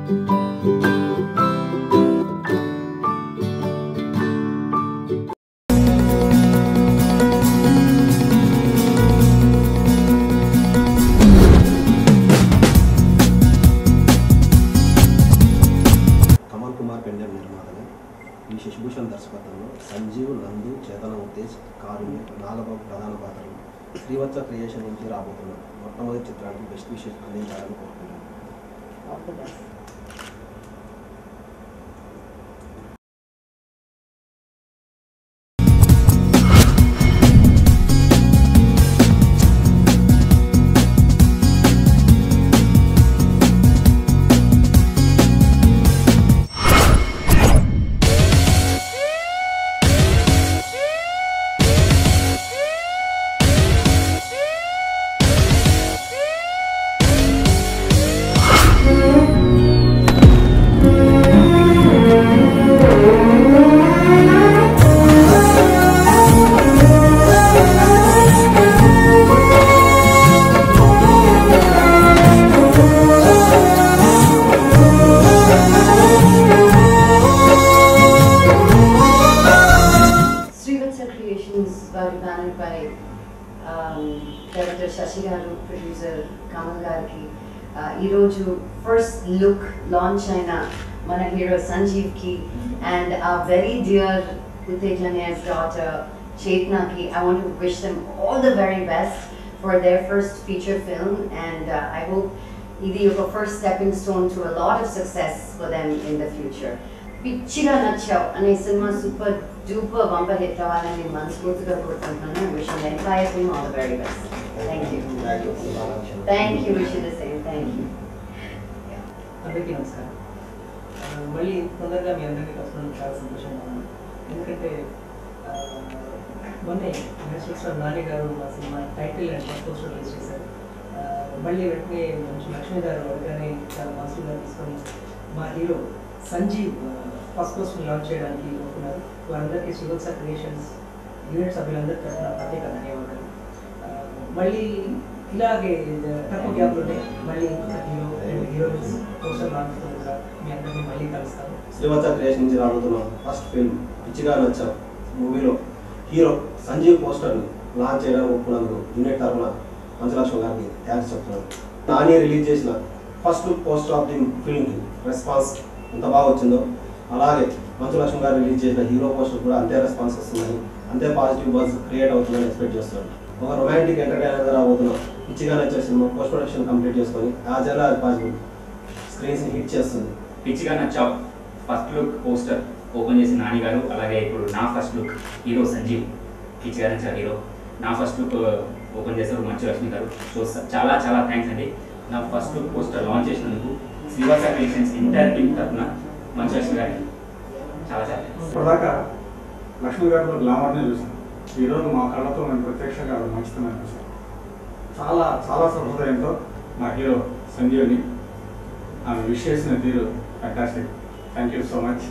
శశిభూషణ్ దర్శకత్వంలో సంజీవ్, నందు, చేతన ఉత్తేజ్, కారుణ్య, నాగబాబు ప్రధాన పాత్రలు శ్రీవత్స క్రియేషన్ నుంచి రాబోతున్న మొట్టమొదటి చిత్రానికి బెస్ట్ విషెస్ అందించాలని కోరుతున్నాను. Bannered by director Shashi garu, producer Kamal gariki ee roju first look launch aina mana hero Sanjeev ki and our very dear Uttej Lanya's daughter Chetna ki. I want to wish them all the very best for their first feature film, and I hope ఇది ఒక first stepping stone to a lot of success for them in the future. పిచ్చిగా నచ్చావు అనే cinema super duper bumper hit అవ్వాలని మనస్ఫూర్తిగా కోరుకుంటున్నాను. Wish the entire team all the very best. Thank you. Wish the same. Thank you. అందరికీ నమస్కారం. మళ్ళీ తొందరగా మీ అందరికీ కలుసుకోవడం చాలా సంతోషంగా ఉంది. ఎందుకంటే మొన్నే నెక్స్ట్ నాని గారు మా cinema title and first poster release చేశారు. మళ్ళీ వెంటనే మంచి లక్ష్మి గారు అడగానే చాలా పాజిటివ్గా తీసుకొని మా hero Sanjeev first poster launch చేయడానికి ఒప్పుకున్నారు. వారందరికీ శ్రీవత్స క్రియేషన్స్ యూనిట్ సభ్యులందరికీ తరఫున ప్రత్యేక ధన్యవాదాలు. మళ్ళీ ఇలాగే తక్కువ గ్యాప్లోనే మళ్ళీ హీరోయిన్స్ పోస్టర్ లాంచ్ కూడా మీ అందరినీ మళ్ళీ కలుస్తాను. శ్రీవత్స క్రియేషన్ నుంచి రాబోతున్న ఫస్ట్ ఫిల్మ్ పిచ్చిగా నచ్చావు మూవీలో హీరో సంజీవ్ పోస్టర్ని లాంచ్ చేయడానికి ఒప్పుకున్నందుకు యూనిట్ తరఫున మంచలక్ష్మి గారికి థ్యాంక్స్ చెప్తున్నాను. నాని రిలీజ్ చేసిన first look poster of the ఫిల్మ్కి రెస్పాన్స్ ఎంత బాగా వచ్చిందో అలాగే మంచలక్ష్మి గారు రిలీజ్ చేసిన హీరో పోస్టర్ కూడా అంతే రెస్పాన్స్ వస్తుందని, అంతే పాజిటివ్ బజ్ క్రియేట్ అవుతుందని ఎక్స్పెక్ట్ చేస్తున్నాను. ఒక రొమాంటిక్ ఎంటర్టైనర్గా రాబోతున్న పిచ్చిగా నచ్చే సినిమా పోస్ట్ ప్రొడక్షన్ కంప్లీట్ చేసుకొని యాజ్ ఎల్ యాజ్ పాసిబుల్ స్క్రీన్స్ని హిట్ చేస్తుంది. Pichiga Nachav first look poster open చేసిన నాని గారు, అలాగే ఇప్పుడు నా ఫస్ట్ లుక్ హీరో సంజీవ్, పిచ్చిగా నచ్చా హీరో నా ఫస్ట్ లుక్ ఓపెన్ చేశారు మంచలక్ష్మి గారు. సో చాలా చాలా థ్యాంక్స్ అండి. నా ఫస్ట్ లుక్ పోస్టర్ లాంచ్ చేసినందుకు శ్రీవత్స క్రియేషన్స్ ఎంటైర్ టీమ్ తరఫున మంచలక్ష్మి గారికి చాలా చాలా ఇప్పటిదాకా లక్ష్మి గారిలో గ్లామర్నే చూసాం. ఈరోజు మా కళ్ళతో మేము ప్రత్యక్షంగా మంచితనం చూసాం. చాలా చాలా సహృదయంతో మా హీరో సంజీవ్ని ఆమె విష్ చేసిన తీరు fantastic. Thank you so much.